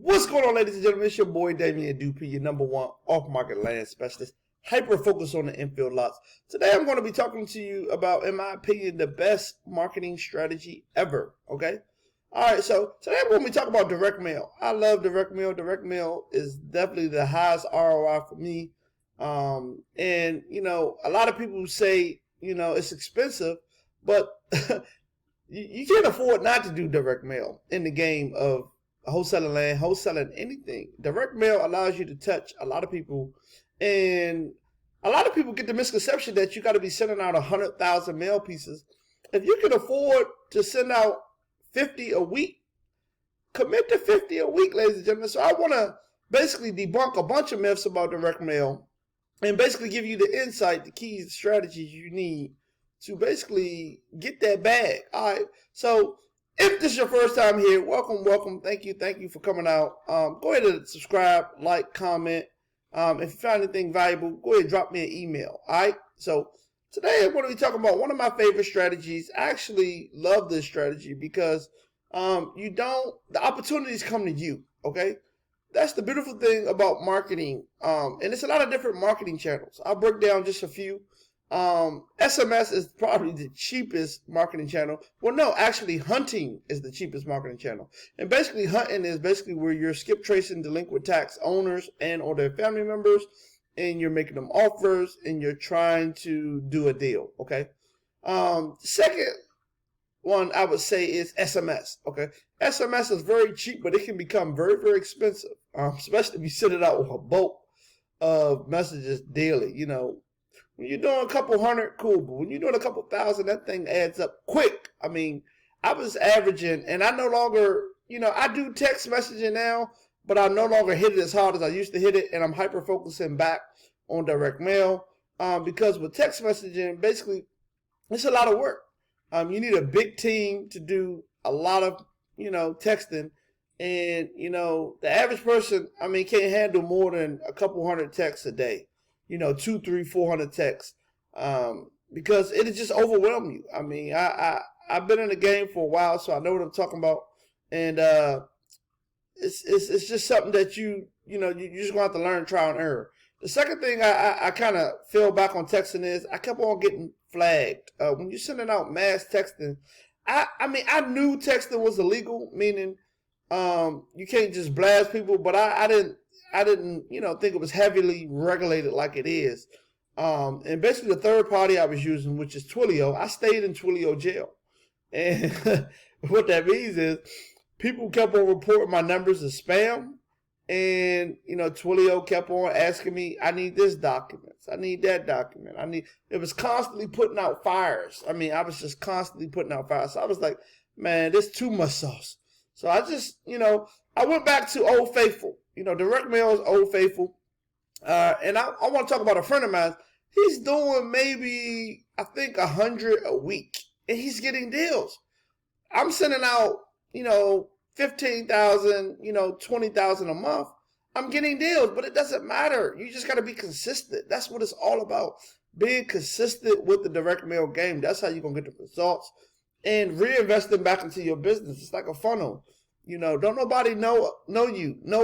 What's going on, ladies and gentlemen? It's your boy Damien Dupee, your #1 off-market land specialist, hyper-focused on the infield lots. Today I'm going to be talking to you about, in my opinion, the best marketing strategy ever, okay? Alright, so today I'm going to be talking about direct mail. I love direct mail. Direct mail is definitely the highest ROI for me. And, you know, a lot of people say, you know, it's expensive, but you can't afford not to do direct mail in the game of wholesaling land, wholesaling anything. Direct mail allows you to touch a lot of people, and a lot of people get the misconception that you got to be sending out 100,000 mail pieces. If you can afford to send out 50 a week, commit to 50 a week, ladies and gentlemen. So I want to basically debunk a bunch of myths about direct mail and basically give you the insight, the keys, the strategies you need to basically get that bag. All right, so if this is your first time here, welcome. Thank you for coming out. Go ahead and subscribe, like, comment. If you find anything valuable, go ahead and drop me an email. All right. So today I'm going to be talking about one of my favorite strategies. I actually love this strategy because the opportunities come to you. Okay. That's the beautiful thing about marketing. And it's a lot of different marketing channels. I'll break down just a few. SMS is probably the cheapest marketing channel. Well, no, actually hunting is the cheapest marketing channel. And basically hunting is basically where you're skip tracing delinquent tax owners and or their family members, and you're making them offers and you're trying to do a deal. Okay. Second one I would say is SMS. Okay. SMS is very cheap, but it can become very, very expensive. Especially if you send it out with a bulk of messages daily, you know. When you're doing a couple hundred, cool. But when you're doing a couple thousand, that thing adds up quick. I mean, I was averaging, and I no longer, you know, I do text messaging now, but I no longer hit it as hard as I used to hit it, and I'm hyper-focusing back on direct mail because with text messaging, basically, it's a lot of work. You need a big team to do a lot of, you know, texting, and, you know, the average person, I mean, can't handle more than a couple hundred texts a day. You know, 200, 300, 400 texts, because it'll just overwhelm you. I mean, I've been in the game for a while, so I know what I'm talking about, and it's just something that you just gonna have to learn, trial and error. The second thing I kind of fell back on texting is I kept on getting flagged when you're sending out mass texting. I mean, I knew texting was illegal, meaning you can't just blast people, but I didn't, you know, think it was heavily regulated like it is. And basically the third party I was using, which is Twilio, I stayed in Twilio jail. And what that means is people kept on reporting my numbers as spam. And, you know, Twilio kept on asking me, I need this document. I need that document. It was constantly putting out fires. I mean, I was just constantly putting out fires. So I was like, man, this too much sauce. So I just, you know, I went back to Old Faithful. You know, direct mail is Old Faithful. And I want to talk about a friend of mine. He's doing maybe, I think, 100 a week. And he's getting deals. I'm sending out, you know, 15,000, you know, 20,000 a month. I'm getting deals, but it doesn't matter. You just got to be consistent. That's what it's all about. Being consistent with the direct mail game. That's how you're going to get the results. And reinvesting back into your business. It's like a funnel. You know, don't nobody know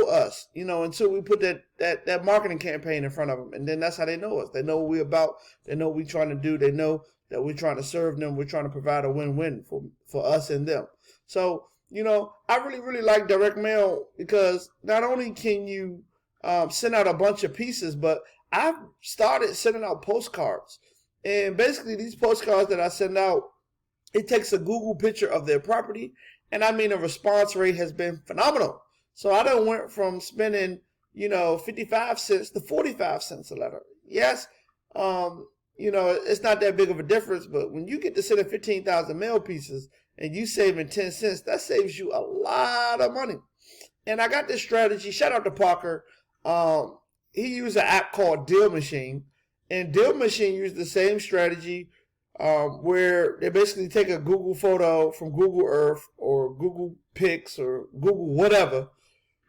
us, you know, until we put that marketing campaign in front of them. And then that's how they know us. They know what we're about. They know what we're trying to do. They know that we're trying to serve them. We're trying to provide a win-win for us and them. So, you know, I really, really like direct mail because not only can you send out a bunch of pieces, but I've started sending out postcards. And basically these postcards that I send out, it takes a Google picture of their property. And I mean, the response rate has been phenomenal. So I done went from spending, you know, 55 cents to 45 cents a letter. Yes, you know, it's not that big of a difference, but when you get to sending 15,000 mail pieces and you saving 10 cents, that saves you a lot of money. And I got this strategy. Shout out to Parker. He used an app called Deal Machine, and Deal Machine used the same strategy. Where they basically take a Google photo from Google Earth or Google Pics or Google whatever.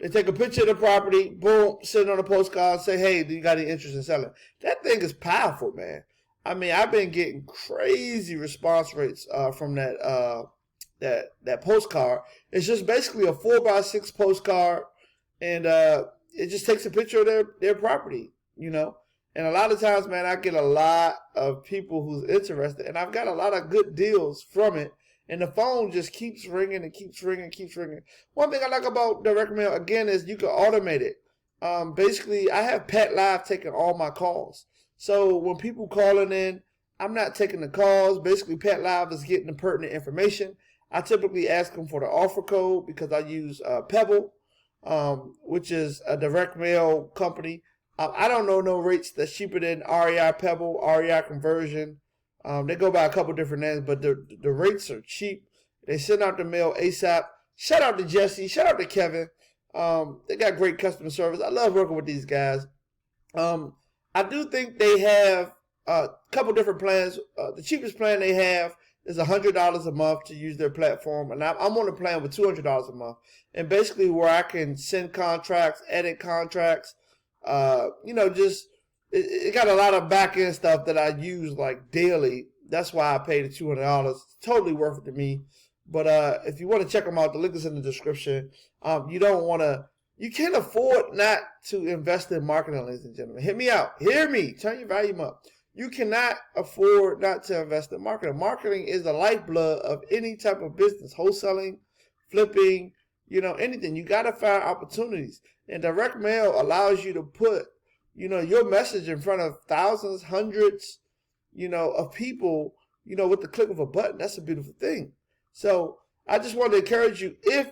They take a picture of the property, boom, send it on a postcard, say, hey, do you got any interest in selling? That thing is powerful, man. I mean, I've been getting crazy response rates from that postcard. It's just basically a 4x6 postcard. and it just takes a picture of their property, And a lot of times, man, I get a lot of people who's interested, and I've got a lot of good deals from it. And the phone just keeps ringing and keeps ringing, keeps ringing. One thing I like about direct mail, again, is you can automate it. Basically, I have Pat Live taking all my calls. So when people calling in, I'm not taking the calls. Basically, Pat Live is getting the pertinent information. I typically ask them for the offer code because I use Pebble, which is a direct mail company. I don't know no rates that's cheaper than REI Pebble, REI Conversion. They go by a couple different names, but the rates are cheap. They send out the mail ASAP. Shout out to Jesse. Shout out to Kevin. They got great customer service. I love working with these guys. I do think they have a couple different plans. The cheapest plan they have is $100 a month to use their platform, and I'm on a plan with $200 a month. And basically, where I can send contracts, edit contracts, just it got a lot of back end stuff that I use like daily. That's why I paid the $200. It's totally worth it to me. But if you want to check them out, the link is in the description. You can't afford not to invest in marketing, ladies and gentlemen. Hit me out. Hear me. Turn your volume up. You cannot afford not to invest in marketing. Marketing is the lifeblood of any type of business. Wholesaling, flipping, anything. You got to find opportunities. And direct mail allows you to put, your message in front of thousands, hundreds, of people, with the click of a button. That's a beautiful thing. So I just want to encourage you, if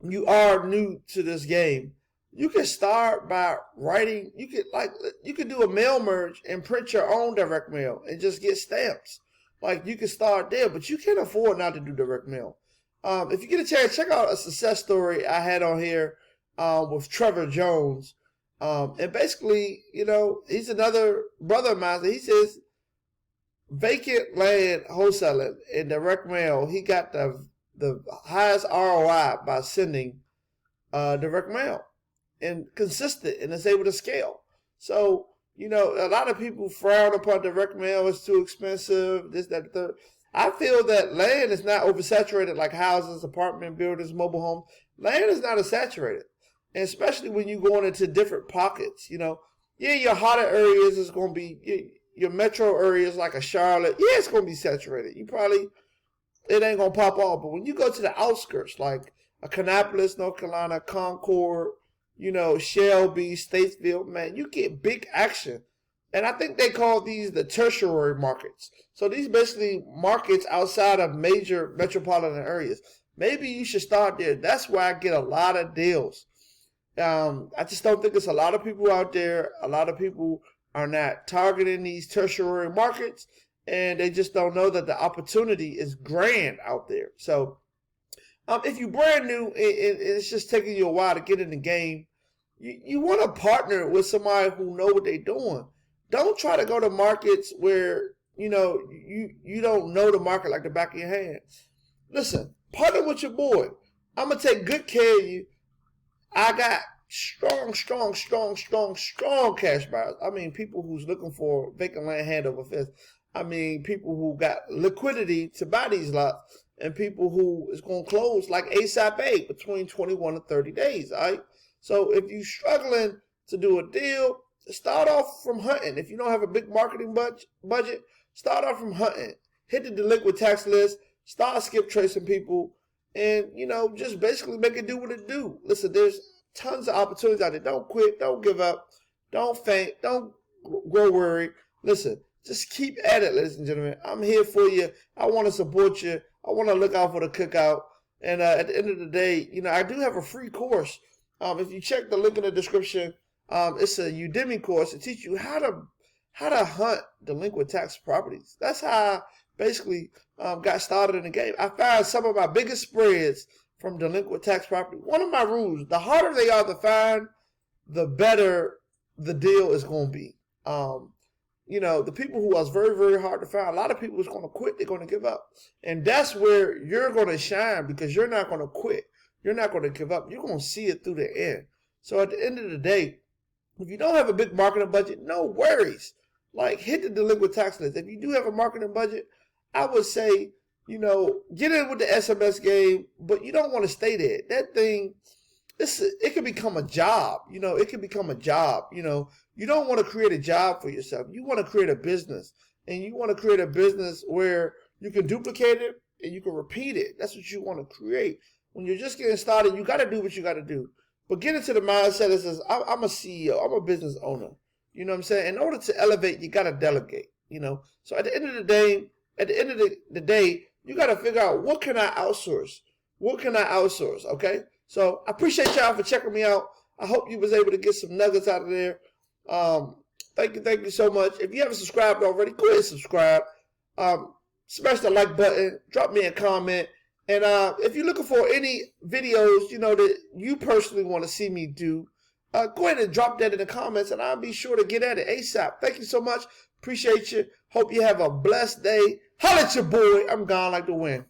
you are new to this game, you can start by writing. You could do a mail merge and print your own direct mail and just get stamps. Like, you can start there, but you can't afford not to do direct mail. If you get a chance, check out a success story I had on here with Trevor Jones. And basically, he's another brother of mine. He says, Vacant land wholesaling in direct mail, he got the highest ROI by sending direct mail, and consistent, and it's able to scale. So, a lot of people frown upon direct mail. It's too expensive, this, that, the third. I feel that land is not oversaturated like houses, apartment buildings, mobile homes. Land is not saturated, and especially when you're going into different pockets. Your hotter areas is going to be, your metro areas like a Charlotte, it's going to be saturated. It ain't going to pop off. But when you go to the outskirts, like a Kannapolis, North Carolina, Concord, Shelby, Statesville, man, you get big action. And I think they call these the tertiary markets. So these basically markets outside of major metropolitan areas. Maybe you should start there. That's where I get a lot of deals. I just don't think there's a lot of people out there. A lot of people are not targeting these tertiary markets, and they just don't know that the opportunity is grand out there. So if you're brand new and it's just taking you a while to get in the game, you want to partner with somebody who know what they're doing. Don't try to go to markets where you don't know the market like the back of your hand. Listen, partner with your boy. I'm going to take good care of you. I got strong cash buyers. I mean, people who's looking for vacant land hand over fist. I mean, people who got liquidity to buy these lots, and people who is going to close like ASAP between 21 and 30 days. All right. So if you're struggling to do a deal, start off from hunting. If you don't have a big marketing budget, start off from hunting. Hit the delinquent tax list. Start skip tracing people, and just basically make it do what it do. Listen, there's tons of opportunities out there. Don't quit. Don't give up. Don't faint. Don't grow worried. Listen, just keep at it, ladies and gentlemen. I'm here for you. I want to support you. I want to look out for the cookout. And at the end of the day, I do have a free course. If you check the link in the description, it's a Udemy course to teach you how to hunt delinquent tax properties. That's how I basically got started in the game. I found some of my biggest spreads from delinquent tax property. One of my rules, the harder they are to find, the better the deal is going to be. The people who are very, very hard to find, a lot of people is going to quit. They're going to give up. And that's where you're going to shine, because you're not going to quit. You're not going to give up. You're going to see it through the end. So at the end of the day, if you don't have a big marketing budget, no worries. Like, hit the delinquent tax list. If you do have a marketing budget, I would say, get in with the SMS game, but you don't want to stay there. That thing, it can become a job. It can become a job. You don't want to create a job for yourself. You want to create a business, and you want to create a business where you can duplicate it and you can repeat it. That's what you want to create. When you're just getting started, you got to do what you got to do. But get into the mindset that says, I'm a CEO, I'm a business owner. You know what I'm saying? In order to elevate, you got to delegate. So at the end of the day, you got to figure out, what can I outsource? What can I outsource? Okay. So I appreciate y'all for checking me out. I hope you was able to get some nuggets out of there. Thank you so much. If you haven't subscribed already, go ahead and subscribe. Smash the like button. Drop me a comment. And if you're looking for any videos, that you personally want to see me do, go ahead and drop that in the comments, and I'll be sure to get at it ASAP. Thank you so much. Appreciate you. Hope you have a blessed day. Holla at your boy. I'm gone like the wind.